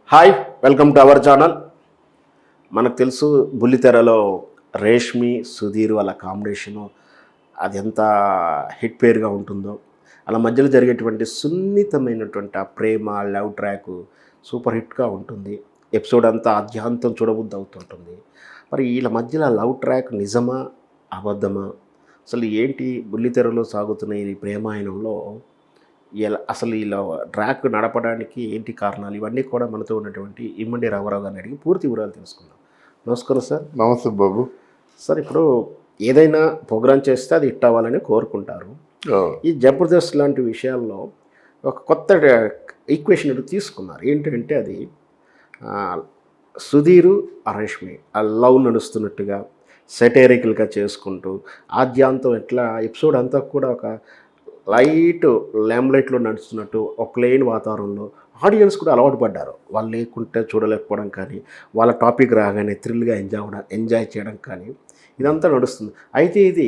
Hi, welcome to our channel. మనకు తెలుసు బుల్లితెరలో రేష్మి సుధీర్ వాళ్ళ కాంబినేషను అది ఎంత హిట్ పేరుగా ఉంటుందో, అలా మధ్యలో జరిగేటువంటి సున్నితమైనటువంటి ఆ ప్రేమ లవ్ ట్రాక్ సూపర్ హిట్గా ఉంటుంది. ఎపిసోడ్ అంతా ఆద్యాంతం చూడబుద్ధి అవుతుంటుంది. మరి వీళ్ళ మధ్యలో లవ్ ట్రాక్ నిజమా అబద్ధమా, అసలు ఏంటి బుల్లితెరలో సాగుతున్న ఈ ప్రేమాయణంలో అసలు ఇలా ట్రాక్ నడపడానికి ఏంటి కారణాలు, ఇవన్నీ కూడా మనతో ఉన్నటువంటి ఇమ్మడి రామారావు గారిని అడిగి పూర్తి వివరాలు తెలుసుకుందాం. నమస్కారం సార్. నమస్తే బాబు. సార్, ఇప్పుడు ఏదైనా ప్రోగ్రామ్ చేస్తే అది హిట్ అవ్వాలని కోరుకుంటారు. ఈ జబర్దస్త్ లాంటి విషయాల్లో ఒక కొత్త ఈక్వేషన్ తీసుకున్నారు. ఏంటంటే అది సుధీరు రేష్మి ఆ లవ్ నడుస్తున్నట్టుగా సెటైరికల్గా చేసుకుంటూ ఆద్యాంతం ఎట్లా ఎపిసోడ్ అంతా కూడా ఒక లైట్ ల్యాంబ్లైట్లో నడుస్తున్నట్టు ఒక ప్లెయిన్ వాతావరణంలో ఆడియన్స్ కూడా అలవాటు పడ్డారు. వాళ్ళు లేకుంటే చూడలేకపోవడం కానీ, వాళ్ళ టాపిక్ రాగానే థ్రిల్గా ఎంజాయ్ చేయడం కానీ ఇదంతా నడుస్తుంది. అయితే ఇది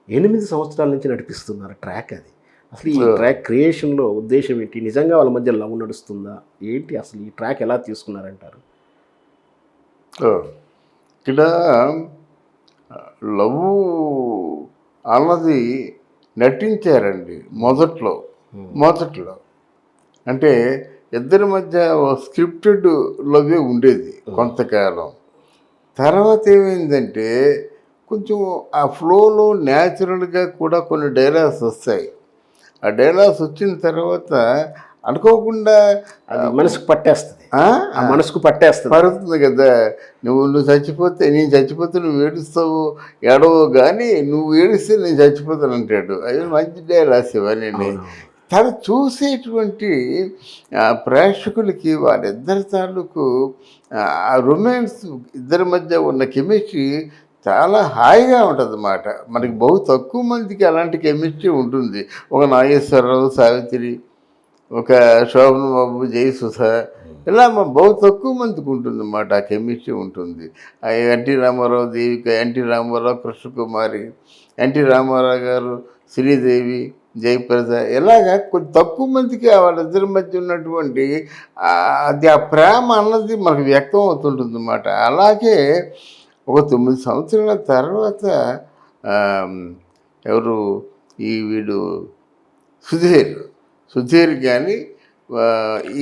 8 సంవత్సరాల నుంచి నడిపిస్తున్నారు ట్రాక్. అది అసలు ఈ ట్రాక్ క్రియేషన్లో ఉద్దేశం ఏంటి? నిజంగా వాళ్ళ మధ్య లవ్ నడుస్తుందా ఏంటి? అసలు ఈ ట్రాక్ ఎలా తీసుకున్నారంటారు? ఇక్కడ లవ్ అన్నది నటించారండి మొదట్లో. అంటే ఇద్దరి మధ్య స్క్రిప్టెడ్ లవ్వే ఉండేది కొంతకాలం. తర్వాత ఏమైందంటే కొంచెం ఆ ఫ్లోలో న్యాచురల్గా కూడా కొన్ని డైలాగ్స్ వస్తాయి. ఆ డైలాగ్స్ వచ్చిన తర్వాత అనుకోకుండా మనసుకు పట్టేస్తుంది. మనసుకు పడుతుంది కదా. నువ్వు చచ్చిపోతే, నేను చచ్చిపోతే నువ్వు ఏడుస్తావు, ఏడవో కానీ నువ్వు ఏడిస్తే నేను చచ్చిపోతాను అంటాడు. అవి మంచి డైలాగ్స్ ఇవన్నీ. తను చూసేటువంటి ప్రేక్షకులకి వాళ్ళిద్దరి తాలూకు రొమాన్స్, ఇద్దరి మధ్య ఉన్న కెమిస్ట్రీ చాలా హాయిగా ఉంటుంది అన్నమాట. మనకి బహు తక్కువ మందికి అలాంటి కెమిస్ట్రీ ఉంటుంది. ఒక నాగేశ్వరరావు, సావిత్రి, ఒక శోభన్ బాబు, జయసుధ, ఇలా బహు తక్కువ మందికి ఉంటుంది అన్నమాట. ఆ కెమిస్ట్రీ ఉంటుంది. NT Ramarao, Devika, NT Ramarao, Krishnakumari, NT Ramarao గారు, శ్రీదేవి, జయప్రద, ఇలాగా కొంచెం తక్కువ మందికి వాళ్ళిద్దరి మధ్య ఉన్నటువంటి అది ఆ ప్రేమ అన్నది మనకు వ్యక్తం అవుతుంటుంది అన్నమాట. అలాగే ఒక 9 సంవత్సరాల తర్వాత ఎవరు వీడు సుధీర్ కానీ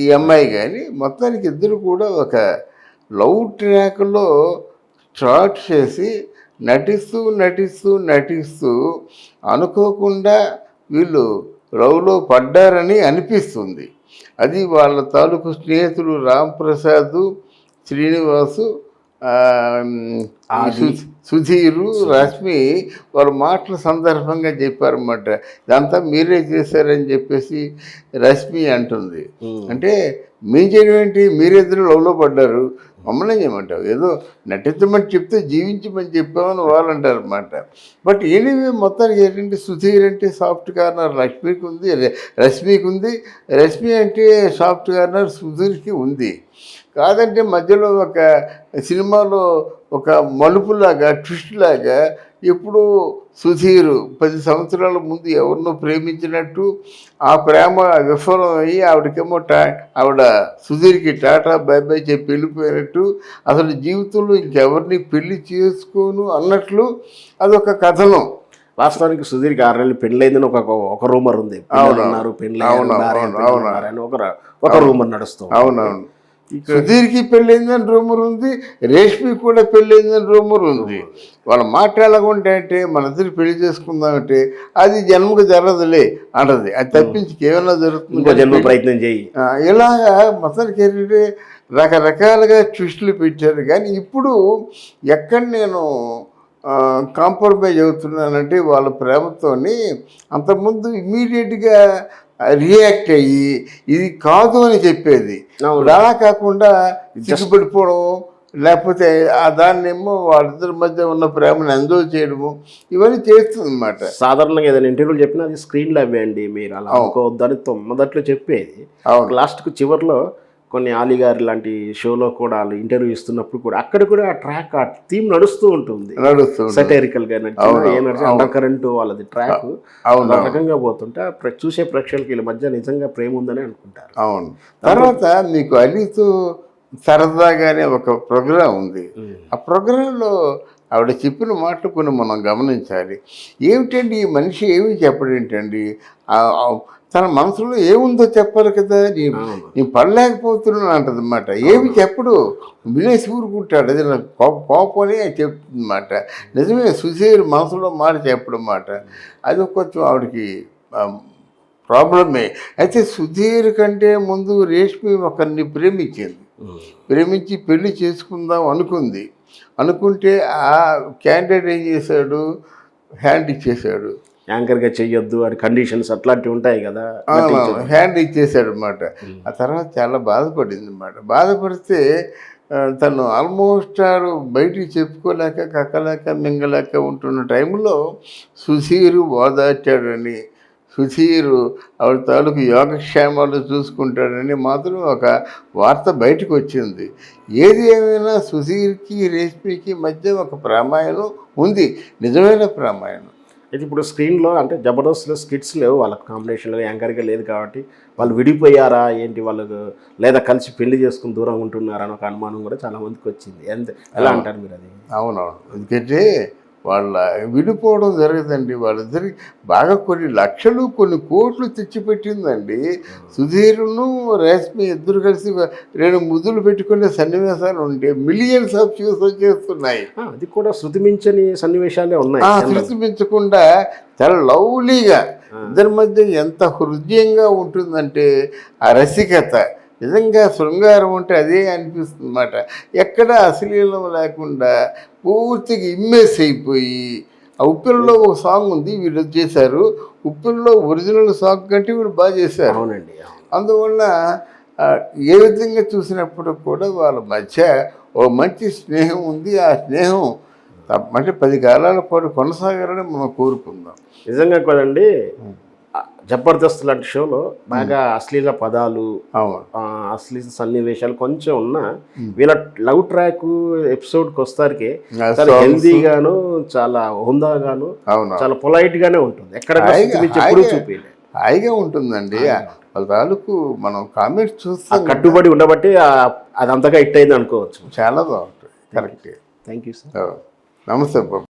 ఈ అమ్మాయి కానీ మొత్తానికి ఇద్దరు కూడా ఒక లవ్ ట్రాక్లో స్టార్ట్ చేసి నటిస్తూ అనుకోకుండా వీళ్ళు లవ్లో పడ్డారని అనిపిస్తుంది. అది వాళ్ళ తాలూకు స్నేహితులు రాంప్రసాద్, శ్రీనివాసు, సుధీరు, రష్మి వాళ్ళ మాటల సందర్భంగా చెప్పారన్నమాట. ఇదంతా మీరే చేశారని చెప్పేసి రష్మి అంటుంది. అంటే మేము చేయడం ఏంటి, మీరిద్దరు లవ్లో పడ్డారు, మమ్మల్ని చేయమంటావు, ఏదో నటించమని చెప్తే జీవించమని చెప్పామని వాళ్ళు అంటారు అన్నమాట. బట్ ఎనీవే మొత్తానికి ఏంటంటే సుధీర్ అంటే సాఫ్ట్ కార్నర్ రష్మికి ఉంది, రష్మి అంటే సాఫ్ట్ కార్నర్ సుధీర్కి ఉంది. కాదంటే మధ్యలో ఒక సినిమాలో ఒక మలుపులాగా, ట్విస్ట్ లాగా ఎప్పుడూ సుధీరు 10 సంవత్సరాల ముందు ఎవరినో ప్రేమించినట్టు ఆ ప్రేమ విఫలం అయ్యి ఆవిడకేమో ఆవిడ సుధీర్కి టాటా బై బై చెప్పి వెళ్ళిపోయినట్టు, అసలు జీవితంలో ఇంకెవరిని పెళ్లి చేసుకోను అన్నట్లు అదొక కథనం. వాస్తవానికి సుధీర్కి 6 నెలలు పెళ్ళైందని ఒక రూమర్ ఉంది. ఒక రూమర్ నడుస్తుంది. అవునవును. సుధీర్కి పెళ్ళైందని రూమర్ ఉంది, రేష్మి కూడా పెళ్ళైందని రూమర్ ఉంది. వాళ్ళు మాట్లాడకుంటే మన ఇద్దరు పెళ్లి చేసుకుందామంటే అది జన్మకు జరగదులే అంటది. అది తప్పించి ఏమైనా జరుగుతుంది, జన్మ ప్రయత్నం చేయి. ఇలాగా మొత్తానికి ఏంటంటే రకరకాలుగా ట్విస్టులు పెట్టారు. కానీ ఇప్పుడు ఎక్కడ నేను కాంప్రమైజ్ అవుతున్నానంటే వాళ్ళ ప్రేమతోని అంతకుముందు ఇమ్మీడియట్గా రియాక్ట్ అయ్యి ఇది కాదు అని చెప్పేది. అలా కాకుండా సిగ్గుపడిపోవడం, లేకపోతే దాన్నేమో వాళ్ళిద్దరి మధ్య ఉన్న ప్రేమను ఎంజాయ్ చేయడము, ఇవన్నీ చేస్తుంది అన్నమాట. సాధారణంగా ఏదైనా ఇంటర్వ్యూలు చెప్పినా అది స్క్రీన్లో అవ్వండి, మీరు అలా అనుకోవద్దని మొదట్లో చెప్పేది. లాస్ట్కు చివరిలో కొన్ని ఆలిగారి లాంటి షోలో కూడా వాళ్ళు ఇంటర్వ్యూ ఇస్తున్నప్పుడు కూడా అక్కడ కూడా ఆ ట్రాక్, ఆ థీమ్ నడుస్తూ ఉంటుంది. సెటైరికల్గా అండర్ కరెంట్ వాళ్ళది ట్రాక్ రకంగా పోతుంటే చూసే ప్రేక్షకులకి వీళ్ళ మధ్య నిజంగా ప్రేమ ఉందని అనుకుంటారు. అవును. తర్వాత మీకు అలీతో సరదాగానే ఒక ప్రోగ్రాం ఉంది. ఆ ప్రోగ్రాంలో ఆవిడ చెప్పిన మాటలు కొన్ని మనం గమనించాలి. ఏమిటండి ఈ మనిషి ఏమి చెప్పడేంటండి, తన మనసులో ఏముందో చెప్పాలి కదా, నేను పడలేకపోతున్నాను అంటదన్నమాట. ఏమి చెప్పడు, వినేసి ఊరుకుంటాడు. అది నాకు కోపనే చెప్తుందన్నమాట. నిజమే, సుశీర్ మనసులో మాట చెప్పడం మాట, అది కొంచెం ఆవిడకి ప్రాబ్లమే. అయితే సుధీర్ కంటే ముందు రేష్మి ఒకరిని ప్రేమించి పెళ్లి చేసుకుందాం అనుకుంటే ఆ క్యాండిడేట్ ఏం చేశాడు, హ్యాండ్ ఇచ్చేశాడు. యాంకర్గా చెయ్యొద్దు అని కండిషన్స్ అట్లాంటివి ఉంటాయి కదా, హ్యాండ్ ఇచ్చేసాడు అనమాట. ఆ తర్వాత చాలా బాధపడింది అనమాట. బాధపడితే తను ఆల్మోస్ట్ బయటికి చెప్పుకోలేక కక్కలేక మింగలేక ఉంటున్న టైంలో సుధీరు ఓదార్చాడని, సుధీరు ఆవిడ తాలూకు యోగక్షేమాలు చూసుకుంటాడని మాత్రం ఒక వార్త బయటకు వచ్చింది. ఏది ఏమైనా సుధీర్కి రేష్మికి మధ్య ఒక ప్రామాణ్యం ఉంది, నిజమైన ప్రామాణ్యం. అయితే ఇప్పుడు స్క్రీన్లో అంటే జబర్దస్త్లో స్కిట్స్ లేవు, వాళ్ళ కాంబినేషన్లో యాంకర్గా లేదు కాబట్టి వాళ్ళు విడిపోయారా ఏంటి, వాళ్ళకు లేదా కలిసి పెళ్లి చేసుకుని దూరంగా ఉంటున్నారా అని ఒక అనుమానం కూడా చాలా మందికి వచ్చింది. ఎలా అంటారు మీరు అది? అవునవును, ఎందుకంటే వాళ్ళ విడిపోవడం జరగదండి. వాళ్ళిద్దరికి బాగా కొన్ని లక్షలు కొన్ని కోట్లు తెచ్చిపెట్టిందండి. సుధీరును రేష్మి ఇద్దరు కలిసి 2 ముద్దులు పెట్టుకునే సన్నివేశాలు ఉంటే మిలియన్స్ ఆఫ్ వ్యూస్ వచ్చేస్తున్నాయి. అది కూడా శృతి మించని సన్నివేశాలే ఉన్నాయి. శృతి మించకుండా చాలా లవ్లీగా ఇద్దరి మధ్య ఎంత హృదయంగా ఉంటుందంటే ఆ రసికత, నిజంగా శృంగారం ఉంటే అదే అనిపిస్తుంది అన్నమాట. ఎక్కడ అశ్లీలం లేకుండా పూర్తిగా ఇమ్మేస్ అయిపోయి. ఆ ఉప్పిరిలో ఒక సాంగ్ ఉంది, వీళ్ళు చేశారు. ఉప్పిరిలో ఒరిజినల్ సాంగ్ కంటే వీళ్ళు బాగా చేశారు. అవునండి. అందువల్ల ఏ విధంగా చూసినప్పుడు కూడా వాళ్ళ మధ్య ఓ మంచి స్నేహం ఉంది. ఆ స్నేహం అంటే 10 కాలాల పాటు కొనసాగాలని మనం కోరుకుందాం. నిజంగా కదండి, జబర్దస్త్ లాంటి షోలో బాగా అశ్లీల పదాలు, అశ్లీల సన్నివేశాలు కొంచెం ఉన్నా వీళ్ళ లవ్ ట్రాక్ ఎపిసోడ్కి వస్తారికి చాలా హెల్దీగాను, చాలా హుందాగాను, చాలా పొలైట్ గానే ఉంటుంది. ఎక్కడ చూపించలేదు, హాయిగా ఉంటుందండి. వాళ్ళ తాలూకు మనం కామెంట్స్ చూస్తే కట్టుబడి ఉండబట్టి అది అంతగా హిట్ అయింది అనుకోవచ్చు. చాలా బాగుంటుంది. కరెక్ట్. Thank you sir. నమస్తే బాబు.